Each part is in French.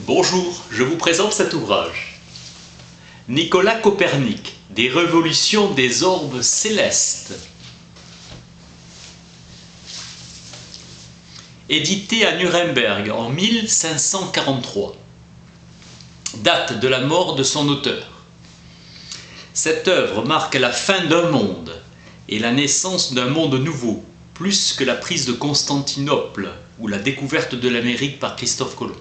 Bonjour, je vous présente cet ouvrage. Nicolas Copernic, des révolutions des orbes célestes. Édité à Nuremberg en 1543. Date de la mort de son auteur. Cette œuvre marque la fin d'un monde et la naissance d'un monde nouveau, plus que la prise de Constantinople ou la découverte de l'Amérique par Christophe Colomb.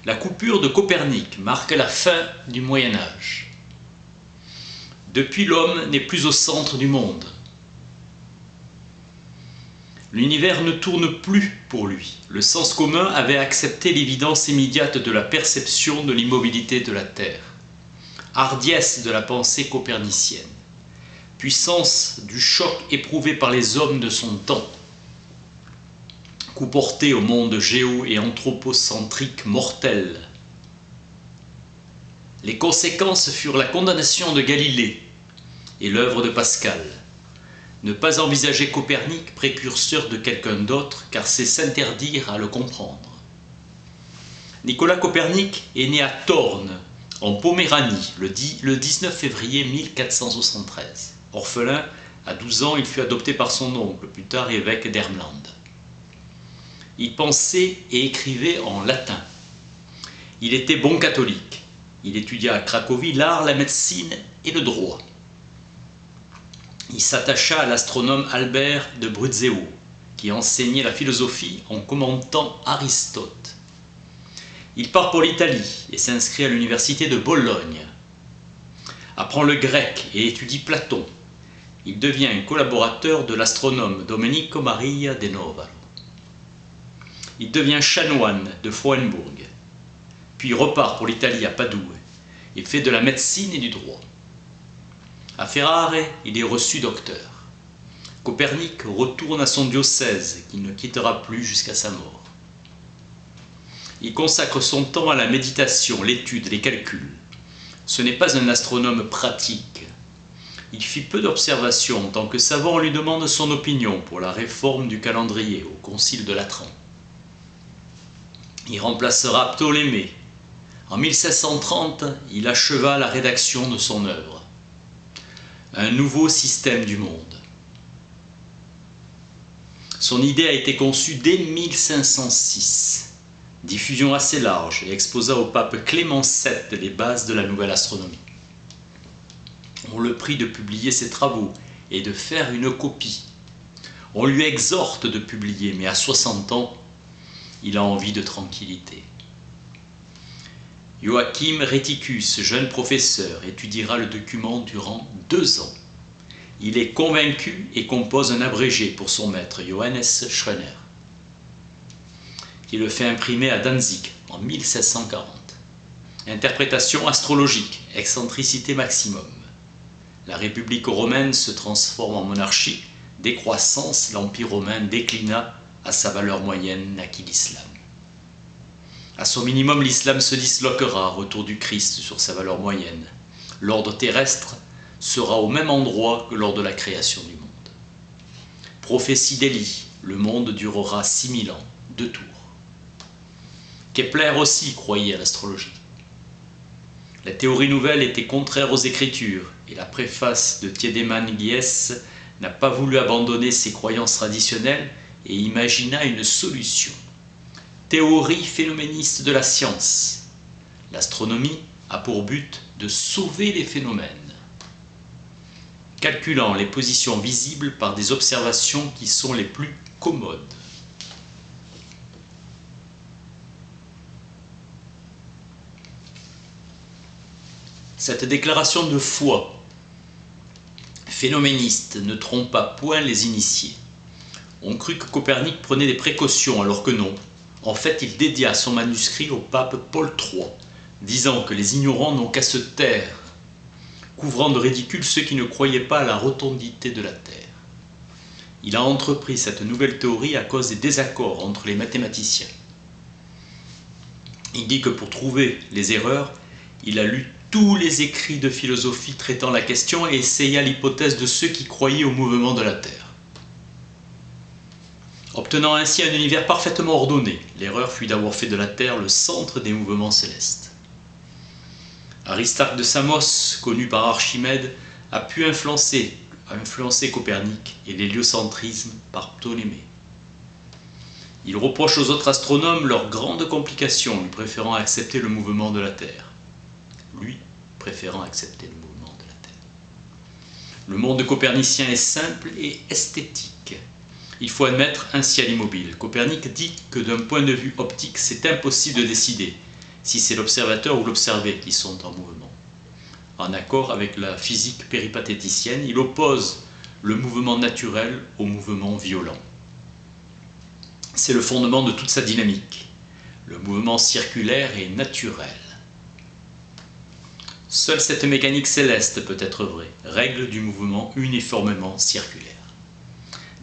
La coupure de Copernic marque la fin du Moyen Âge. Depuis, l'homme n'est plus au centre du monde. L'univers ne tourne plus pour lui. Le sens commun avait accepté l'évidence immédiate de la perception de l'immobilité de la Terre. Hardiesse de la pensée copernicienne. Puissance du choc éprouvé par les hommes de son temps. Coup porté au monde géo- et anthropocentrique mortel. Les conséquences furent la condamnation de Galilée et l'œuvre de Pascal. Ne pas envisager Copernic précurseur de quelqu'un d'autre, car c'est s'interdire à le comprendre. Nicolas Copernic est né à Thorn, en Poméranie, le 19 février 1473. Orphelin, à 12 ans, il fut adopté par son oncle, plus tard évêque d'Ermland. Il pensait et écrivait en latin. Il était bon catholique. Il étudia à Cracovie l'art, la médecine et le droit. Il s'attacha à l'astronome Albert de Bruzzeo, qui enseignait la philosophie en commentant Aristote. Il part pour l'Italie et s'inscrit à l'université de Bologne. Apprend le grec et étudie Platon. Il devient un collaborateur de l'astronome Domenico Maria de Novaro. Il devient chanoine de Frauenburg, puis repart pour l'Italie à Padoue. Il fait de la médecine et du droit. À Ferrare, il est reçu docteur. Copernic retourne à son diocèse, qu'il ne quittera plus jusqu'à sa mort. Il consacre son temps à la méditation, l'étude, les calculs. Ce n'est pas un astronome pratique. Il fit peu d'observations. En tant que savant, on lui demande son opinion pour la réforme du calendrier au concile de Latran. Il remplacera Ptolémée. En 1630, il acheva la rédaction de son œuvre. Un nouveau système du monde. Son idée a été conçue dès 1506. Diffusion assez large, et exposa au pape Clément VII les bases de la nouvelle astronomie. On le prie de publier ses travaux et de faire une copie. On lui exhorte de publier, mais à 60 ans, il a envie de tranquillité. Joachim Rheticus, jeune professeur, étudiera le document durant 2 ans. Il est convaincu et compose un abrégé pour son maître, Johannes Schreiner, qui le fait imprimer à Danzig en 1740. Interprétation astrologique, excentricité maximum. La République romaine se transforme en monarchie, décroissance, l'Empire romain déclina à sa valeur moyenne naquit l'islam. À son minimum, l'islam se disloquera, retour du Christ sur sa valeur moyenne. L'ordre terrestre sera au même endroit que lors de la création du monde. Prophétie d'Élie, le monde durera 6000 ans, 2 tours. Kepler aussi croyait à l'astrologie. La théorie nouvelle était contraire aux Écritures, et la préface de Tiedemann Gies n'a pas voulu abandonner ses croyances traditionnelles et imagina une solution. Théorie phénoméniste de la science. L'astronomie a pour but de sauver les phénomènes, calculant les positions visibles par des observations qui sont les plus commodes. Cette déclaration de foi phénoméniste ne trompa point les initiés. On crut que Copernic prenait des précautions, alors que non. En fait, il dédia son manuscrit au pape Paul III, disant que les ignorants n'ont qu'à se taire, couvrant de ridicule ceux qui ne croyaient pas à la rotondité de la Terre. Il a entrepris cette nouvelle théorie à cause des désaccords entre les mathématiciens. Il dit que pour trouver les erreurs, il a lu tous les écrits de philosophie traitant la question et essaya l'hypothèse de ceux qui croyaient au mouvement de la Terre. Obtenant ainsi un univers parfaitement ordonné, l'erreur fut d'avoir fait de la Terre le centre des mouvements célestes. Aristarque de Samos, connu par Archimède, a pu influencer Copernic et l'héliocentrisme par Ptolémée. Il reproche aux autres astronomes leur grande complication, lui préférant accepter le mouvement de la Terre. Le monde copernicien est simple et esthétique. Il faut admettre un ciel immobile. Copernic dit que d'un point de vue optique, c'est impossible de décider si c'est l'observateur ou l'observé qui sont en mouvement. En accord avec la physique péripatéticienne, il oppose le mouvement naturel au mouvement violent. C'est le fondement de toute sa dynamique. Le mouvement circulaire est naturel. Seule cette mécanique céleste peut être vraie, règle du mouvement uniformément circulaire.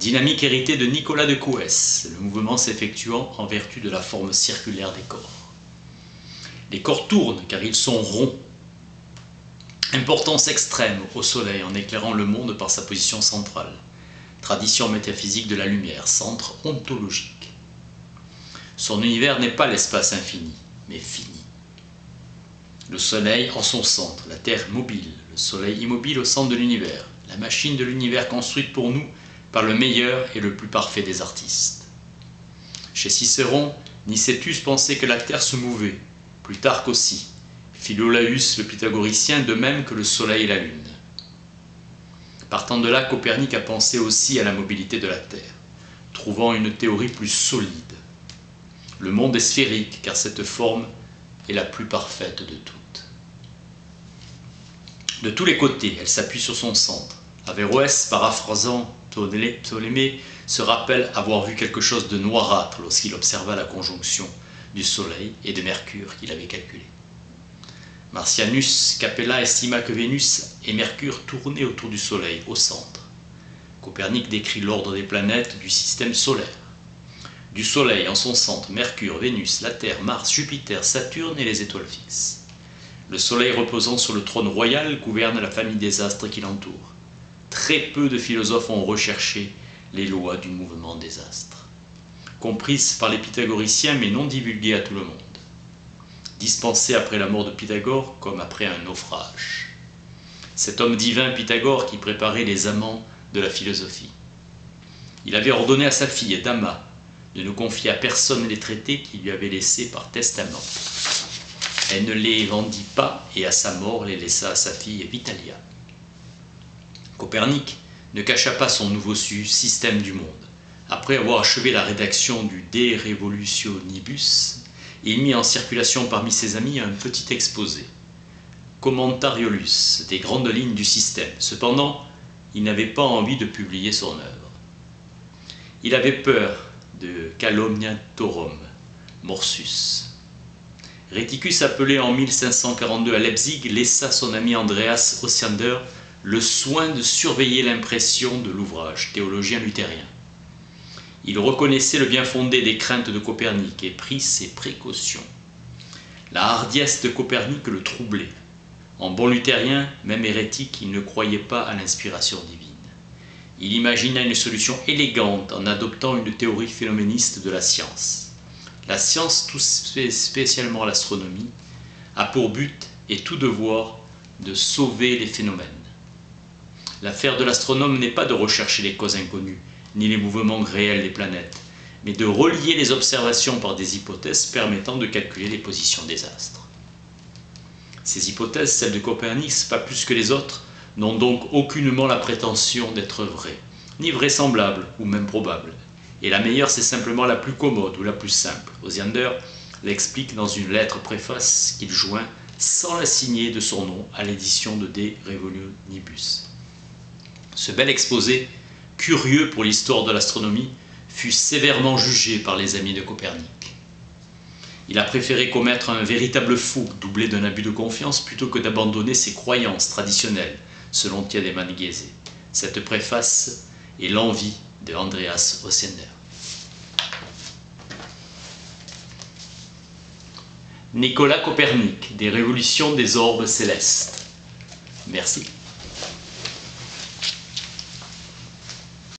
Dynamique héritée de Nicolas de Couès, le mouvement s'effectuant en vertu de la forme circulaire des corps. Les corps tournent car ils sont ronds. Importance extrême au Soleil en éclairant le monde par sa position centrale. Tradition métaphysique de la lumière, centre ontologique. Son univers n'est pas l'espace infini, mais fini. Le Soleil en son centre, la Terre mobile, le Soleil immobile au centre de l'univers, la machine de l'univers construite pour nous par le meilleur et le plus parfait des artistes. Chez Cicéron, Nicétus pensait que la Terre se mouvait, Plutarque aussi, Philolaüs le pythagoricien de même que le Soleil et la Lune. Partant de là, Copernic a pensé aussi à la mobilité de la Terre, trouvant une théorie plus solide. Le monde est sphérique car cette forme est la plus parfaite de toutes. De tous les côtés, elle s'appuie sur son centre. Averroès, paraphrasant Ptolémée, se rappelle avoir vu quelque chose de noirâtre lorsqu'il observa la conjonction du Soleil et de Mercure qu'il avait calculée. Martianus Capella estima que Vénus et Mercure tournaient autour du Soleil, au centre. Copernic décrit l'ordre des planètes du système solaire. Du Soleil en son centre, Mercure, Vénus, la Terre, Mars, Jupiter, Saturne et les étoiles fixes. Le Soleil reposant sur le trône royal gouverne la famille des astres qui l'entourent. Très peu de philosophes ont recherché les lois du mouvement des astres, comprises par les pythagoriciens mais non divulguées à tout le monde, dispensées après la mort de Pythagore comme après un naufrage. Cet homme divin Pythagore qui préparait les amants de la philosophie. Il avait ordonné à sa fille Dama de ne confier à personne les traités qu'il lui avait laissés par testament. Elle ne les vendit pas et à sa mort les laissa à sa fille Vitalia. Copernic ne cacha pas son nouveau système du monde. Après avoir achevé la rédaction du De Revolutionibus, il mit en circulation parmi ses amis un petit exposé, Commentariolus, des grandes lignes du système. Cependant, il n'avait pas envie de publier son œuvre. Il avait peur de calomniatorum morsus. Rhéticus, appelé en 1542 à Leipzig, laissa son ami Andreas Osiander le soin de surveiller l'impression de l'ouvrage, théologien luthérien. Il reconnaissait le bien fondé des craintes de Copernic et prit ses précautions. La hardiesse de Copernic le troublait. En bon luthérien, même hérétique, il ne croyait pas à l'inspiration divine. Il imagina une solution élégante en adoptant une théorie phénoméniste de la science. La science, tout spécialement l'astronomie, a pour but et tout devoir de sauver les phénomènes. L'affaire de l'astronome n'est pas de rechercher les causes inconnues, ni les mouvements réels des planètes, mais de relier les observations par des hypothèses permettant de calculer les positions des astres. Ces hypothèses, celles de Copernic, pas plus que les autres, n'ont donc aucunement la prétention d'être vraies, ni vraisemblables ou même probables. Et la meilleure, c'est simplement la plus commode ou la plus simple. Osiander l'explique dans une lettre préface qu'il joint sans la signer de son nom à l'édition de De Revolutionibus. Ce bel exposé, curieux pour l'histoire de l'astronomie, fut sévèrement jugé par les amis de Copernic. Il a préféré commettre un véritable faux, doublé d'un abus de confiance, plutôt que d'abandonner ses croyances traditionnelles, selon Tiedemann Guézé. Cette préface est l'envie de Andreas Osiander. Nicolas Copernic, des révolutions des orbes célestes. Merci.